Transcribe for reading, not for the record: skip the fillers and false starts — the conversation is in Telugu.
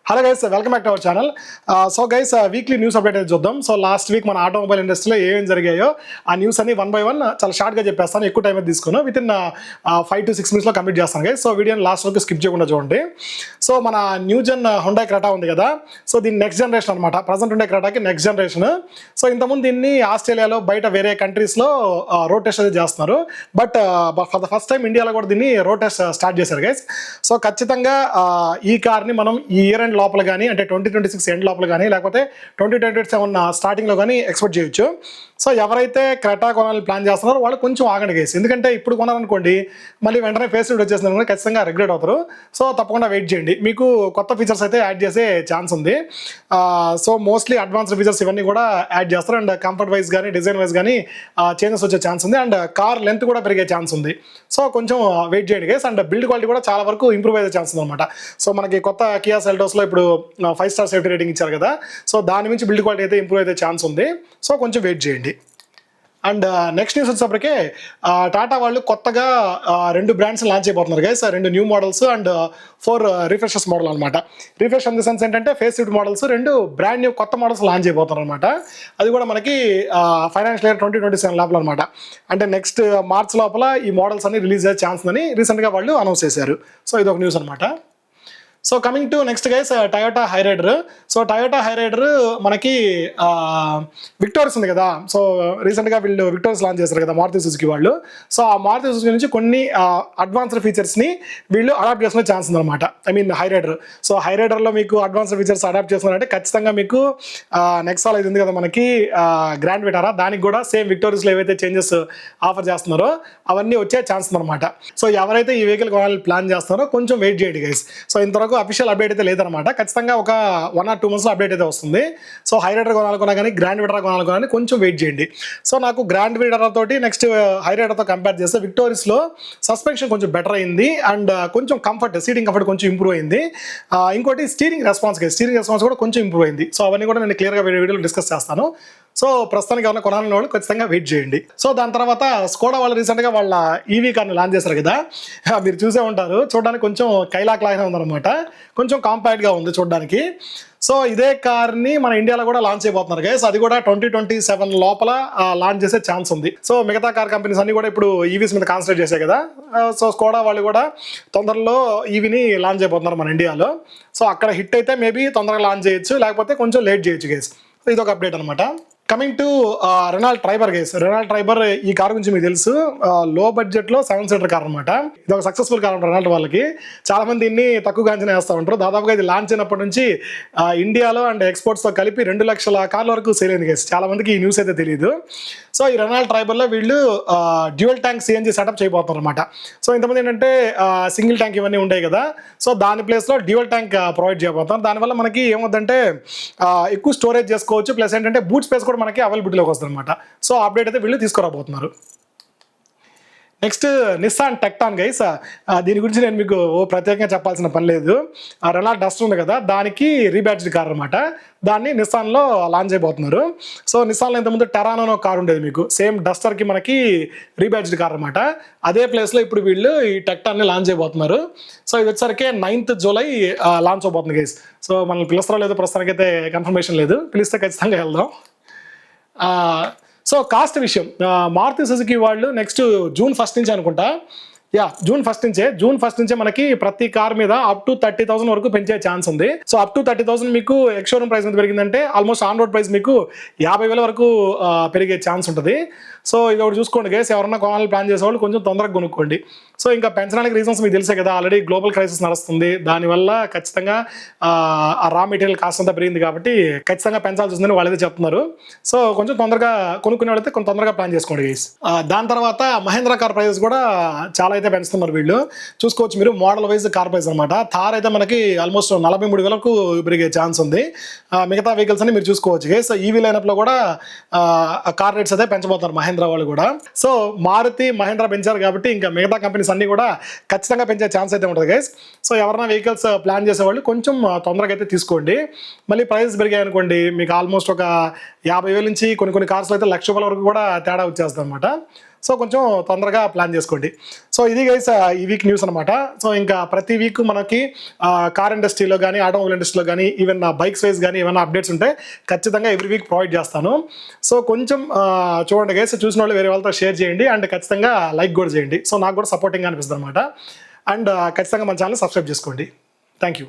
Hello guys, welcome back to our channel. So guys, weekly news update అయితే చూద్దాం. సో లాస్ట్ వీక్ మన ఆటోమొబైల్ ఇండస్ట్రీలో ఏమేం జరిగాయో ఆ న్యూస్ అన్ని వన్ బై వన్ చాలా షార్ట్గా చెప్పేస్తాను. ఎక్కువ టైం అయితే తీసుకున్నాను. With in 5 to 6 minutes complete చేస్తాను గైస్. సో వీడియోని లాస్ట్ వరకు స్కిప్ చేయకుండా చూడండి. సో మన న్యూ జెన్ హుండాయ్ క్రెటా ఉంది కదా, సో దీని నెక్స్ట్ జనరేషన్ అనమాట. ప్రజెంట్ ఉండే క్రెటాకి నెక్స్ట్ జనరేషన్. సో ఇంతకుముందు దీన్ని ఆస్ట్రేలియాలో బయట వేరే కంట్రీస్లో రోడ్ టెస్ట్ అయితే చేస్తున్నారు. But for the first time ఇండియాలో కూడా దీన్ని రోడ్ టెస్ట్ స్టార్ట్ చేశారు గైస్. సో ఖచ్చితంగా ఈ కార్ని మనం ఈ ఇయర్ ఎండ్ లోపల కానీ, అంటే 2026 ఎండ్ లోపల కానీ, లేకపోతే 2027 స్టార్టింగ్లో కానీ ఎక్స్పెక్ట్ చేయొచ్చు. సో ఎవరైతే క్రెటా కొనాలని ప్లాన్ చేస్తున్నారో వాళ్ళు కొంచెం ఆగండి గైస్. ఎందుకంటే ఇప్పుడు కొనాలనుకోండి మళ్ళీ వెంటనే ఫేస్ లిఫ్ట్ వచ్చేసిన ఖచ్చితంగా రిగ్రెట్ అవుతారు. సో తప్పకుండా వెయిట్ చేయండి, మీకు కొత్త ఫీచర్స్ అయితే యాడ్ చేసే ఛాన్స్ ఉంది. సో మోస్ట్లీ అడ్వాన్స్డ్ ఫీచర్స్ ఇవన్నీ కూడా యాడ్ చేస్తారు. అండ్ కంఫర్ట్ వైజ్ కానీ, డిజైన్ వైజ్ కానీ చేంజెస్ వచ్చే ఛాన్స్ ఉంది. అండ్ కార్ లెంత్ కూడా పెరిగే ఛాన్స్ ఉంది. సో కొంచెం వెయిట్ చేయండి గైస్. అండ్ బిల్డ్ క్వాలిటీ కూడా చాలా వరకు ఇంప్రూవ్ అయ్యే ఛాన్స్ ఉంది అనమాట. సో మనకి కొత్త కియా సెల్టోస్లో ఇప్పుడు 5 star సేఫ్టీ రేటింగ్ ఇచ్చారు కదా, సో దాని నుంచి బిల్డ్ క్వాలిటీ అయితే ఇంప్రూవ్ అయితే ఛాన్స్ ఉంది. సో కొంచెం వెయిట్ చేయండి. అండ్ నెక్స్ట్ న్యూస్ వచ్చేటప్పటికే టాటా వాళ్ళు కొత్తగా 2 బ్రాండ్స్ లాంచ్ అయిపోతున్నారు guys. 2 new models and 4 refreshes model అనమాట. రిఫ్రెష్ ఇన్ ది సెన్స్ ఏంటంటే face lift models 2 brand new కొత్త మోడల్స్ లాంచ్ అయిపోతున్నారు అనమాట. అది కూడా మనకి ఫైనాన్షియల్ ఇయర్ 2027 లోపల అనమాట. అంటే నెక్స్ట్ మార్చ్ లోపల ఈ మోడల్స్ అన్ని రిలీజ్ అయ్యే ఛాన్స్ ఉందని రీసెంట్గా వాళ్ళు అనౌన్స్ చేశారు. సో ఇది ఒక న్యూస్ అనమాట. So coming to next guys, Toyota Hyryder. So Toyota Hyryder మనకి విక్టోరియస్ ఉంది కదా, సో రీసెంట్గా వీళ్ళు విక్టోరియస్ లాంచ్ చేశారు కదా మారుతి సుజుకి వాళ్ళు. సో ఆ మారుతి సుజుకి నుంచి కొన్ని అడ్వాన్స్డ్ ఫీచర్స్ని వీళ్ళు అడాప్ట్ చేసుకునే ఛాన్స్ ఉందన్నమాట. I mean Hyryder. సో హైరైడర్లో మీకు అడ్వాన్స్డ్ ఫీచర్స్ అడాప్ట్ చేసుకున్నారంటే ఖచ్చితంగా మీకు నెక్సాల్ అయితే ఉంది కదా మనకి గ్రాండ్ విటారా, దానికి కూడా సేమ్ విక్టోరియస్లో ఏవైతే చేంజెస్ ఆఫర్ చేస్తున్నారో అవన్నీ వచ్చే ఛాన్స్ ఉందన్నమాట. సో ఎవరైతే ఈ వెహికల్ కొనాలని ప్లాన్ చేస్తున్నారో కొంచెం వెయిట్ చేయండి గైస్. సో ఇంతవరకు అఫీషియల్ అప్డేట్ అయితే లేదనమాట. ఖచ్చితంగా ఒక 1 or 2 months అప్డేట్ అయితే వస్తుంది. సో హైరైడర్ కొనాలనుకున్నా కానీ, గ్రాండ్ విటారా కొనాలనుకున్నా కానీ కొంచెం వెయిట్ చేయండి. సో నాకు గ్రాండ్ విటారా తోటి నెక్స్ట్ హైరైడర్తో కంపేర్ చేస్తే విక్టోరియస్లో సస్పెన్షన్ కొంచెం బెటర్ అయింది. అండ్ కొంచెం కంఫర్ట్, సీటింగ్ కంఫర్ట్ కొంచెం ఇంప్రూవ్ అయింది. ఇంకోటి స్టీరింగ్ రెస్పాన్స్ కూడా కొంచెం ఇంప్రూవ్ అయింది. సో అవన్నీ కూడా నేను క్లియర్గా వీడియోలో డిస్కస్ చేస్తాను. సో ప్రస్తుతానికి ఎవరైనా కొనాలని వాళ్ళు ఖచ్చితంగా వెయిట్ చేయండి. సో దాని తర్వాత స్కోడా వాళ్ళు రీసెంట్గా వాళ్ళ ఈవీ కార్ని లాంచ్ చేశారు కదా, మీరు చూసే ఉంటారు. చూడడానికి కొంచెం కైలాక్ లాగానే ఉందన్నమాట, కొంచెం కాంపాక్ట్గా ఉంది చూడడానికి. సో ఇదే కార్ని మన ఇండియాలో కూడా లాంచ్ అయిపోతున్నారు గైస్. అది కూడా 2027 లోపల లాంచ్ చేసే ఛాన్స్ ఉంది. సో మిగతా కార్ కంపెనీస్ అన్ని కూడా ఇప్పుడు ఈవీస్ మీద కాన్సన్ట్రేట్ చేశాయి కదా, సో స్కోడా వాళ్ళు కూడా తొందరలో ఈవీని లాంచ్ అయిపోతున్నారు మన ఇండియాలో. సో అక్కడ హిట్ అయితే మేబీ తొందరగా లాంచ్ చేయొచ్చు, లేకపోతే కొంచెం లేట్ చేయొచ్చు గైస్. సో ఇది ఒక అప్డేట్ అనమాట. Coming to Renault Triber guys. Renault Triber ఈ కార్ గురించి మీకు తెలుసు, లో బడ్జెట్లో 7 seater కార్ అనమాట. ఇది ఒక సక్సెస్ఫుల్ కార్ ఉంటుంది రెనాల్డ్ వాళ్ళకి. చాలా మంది దీన్ని తక్కువగా అంచనా వేస్తూ ఉంటారు. దాదాపుగా ఇది లాంచ్ అయినప్పటి నుంచి ఇండియాలో అండ్ ఎక్స్పోర్ట్స్తో కలిపి 2 లక్షల కార్ల వరకు సేల్ అయింది గైస్. చాలా మందికి ఈ న్యూస్ అయితే తెలియదు. సో ఈ రెనాల్డ్ ట్రైబర్లో వీళ్ళు డ్యూయల్ ట్యాంక్ సిఎన్జీ సెటప్ చేయబోతున్నారు అనమాట. సో ఇంతమంది ఏంటంటే సింగిల్ ట్యాంక్ ఇవన్నీ ఉంటాయి కదా, సో దాని ప్లేస్లో డ్యూయల్ ట్యాంక్ ప్రొవైడ్ చేయబోతున్నారు. దానివల్ల మనకి ఏమవుతుందంటే ఎక్కువ స్టోరేజ్ చేసుకోవచ్చు, ప్లస్ ఏంటంటే బూట్ స్పేస్ కూడా మనకి అవైలబిలిటీలోకి వస్తుంది అనమాట. సో అప్డేట్ అయితే వీళ్ళు తీసుకురాబోతున్నారు. Next Nissan Tekton guys. దీని గురించి నేను మీకు ప్రత్యేకంగా చెప్పాల్సిన పని లేదు. రెనాల్డ్ డస్టర్ ఉంది కదా, దానికి రీబ్యాడ్జ్డ్ కార్ అనమాట. దాన్ని నిస్సాన్లో లాంచ్ అయిపోతున్నారు. సో నిస్సాన్లో ఇంతకుముందు టెరానో అనే కార్ ఉండేది మీకు, సేమ్ డస్టర్కి మనకి రీబ్యాడ్జ్డ్ కార్ అనమాట. అదే ప్లేస్లో ఇప్పుడు వీళ్ళు ఈ టెక్టాన్ని లాంచ్ అయిపోతున్నారు. సో ఇది వచ్చేసరికి 9th July లాంచ్ అయిపోతుంది గైస్. సో మనల్ని పిలుస్తారో లేదో ప్రస్తుతానికి అయితే కన్ఫర్మేషన్ లేదు, పిలిస్తే ఖచ్చితంగా వెళ్దాం. సో కాస్ట్ విషయం, మారుతి సుజుకి వాళ్ళు నెక్స్ట్ June 1st నుంచి అనుకుంటా, June 1st నుంచే మనకి ప్రతి కార్ మీద అప్ టు 30,000 వరకు పెంచే ఛాన్స్ ఉంది. సో అప్ టు 30,000 మీకు ఎక్స్ షోరూమ్ ప్రైస్ మీద పెరిగిందంటే ఆల్మోస్ట్ ఆన్ రోడ్ ప్రైస్ మీకు 50,000 వరకు పెరిగే ఛాన్స్ ఉంటుంది. సో ఇది ఒకటి చూసుకోండి గైస్, ఎవరన్నా కొనాలని ప్లాన్ చేసేవాళ్ళు కొంచెం తొందరగా కొనుక్కోండి. సో ఇంకా పెంచడానికి రీజన్స్ మీకు తెలిసే కదా, ఆల్రెడీ గ్లోబల్ క్రైసిస్ నడుస్తుంది, దానివల్ల ఖచ్చితంగా ఆ రా మెటీరియల్ కాస్ట్ అంతా పెరిగింది కాబట్టి ఖచ్చితంగా పెంచాల్సి వస్తుందని వాళ్ళైతే చెప్తున్నారు. సో కొంచెం తొందరగా కొనుక్కునే వాళ్ళైతే కొంచెం తొందరగా ప్లాన్ చేసుకోండి గైస్. దాని తర్వాత మహేంద్ర కార్ ప్రైజెస్ కూడా చాలా అయితే పెంచుతున్నారు వీళ్ళు. చూసుకోవచ్చు మీరు, మోడల్ వైజ్ కార్ ప్రైస్ అనమాట. థార్ అయితే మనకి ఆల్మోస్ట్ 43,000 పెరిగే ఛాన్స్ ఉంది. మిగతా వెహికల్స్ అని మీరు చూసుకోవచ్చు గైస్. ఈవీ లైనప్లో కూడా కార్ రేట్స్ అయితే పెంచబోతున్నారు మహేంద్ర వాళ్ళు కూడా. సో మారుతి మహేంద్ర పెంచారు కాబట్టి ఇంకా మిగతా కంపెనీస్ అన్ని కూడా ఖచ్చితంగా పెంచే ఛాన్స్ అయితే ఉంటుంది గైస్. సో ఎవరైనా వెహికల్స్ ప్లాన్ చేసేవాళ్ళు కొంచెం తొందరగా అయితే తీసుకోండి. మళ్ళీ ప్రైస్ పెరిగాయి అనుకోండి మీకు ఆల్మోస్ట్ ఒక 50,000 నుంచి కొన్ని కార్స్లో అయితే 1,00,000 వరకు కూడా తేడా వచ్చేస్తుంది అనమాట. సో కొంచెం తొందరగా ప్లాన్ చేసుకోండి. సో ఇది గైస్ ఈ వీక్ న్యూస్ అనమాట. సో ఇంకా ప్రతి వీక్ మనకి కార్ ఇండస్ట్రీలో కానీ, ఆటోమొబైల్ ఇండస్ట్రీలో కానీ, ఈవెన్ బైక్స్ వైజ్ కానీ ఏమైనా అప్డేట్స్ ఉంటే ఖచ్చితంగా ఎవ్రీ వీక్ ప్రొవైడ్ చేస్తాను. సో కొంచెం చూడండి గైస్, చూసిన వాళ్ళు వేరే వాళ్ళతో షేర్ చేయండి అండ్ ఖచ్చితంగా లైక్ కూడా చేయండి. సో నాకు కూడా సపోర్టింగ్గా అనిపిస్తుంది అనమాట. అండ్ ఖచ్చితంగా మన ఛానల్ సబ్స్క్రైబ్ చేసుకోండి. Thank you.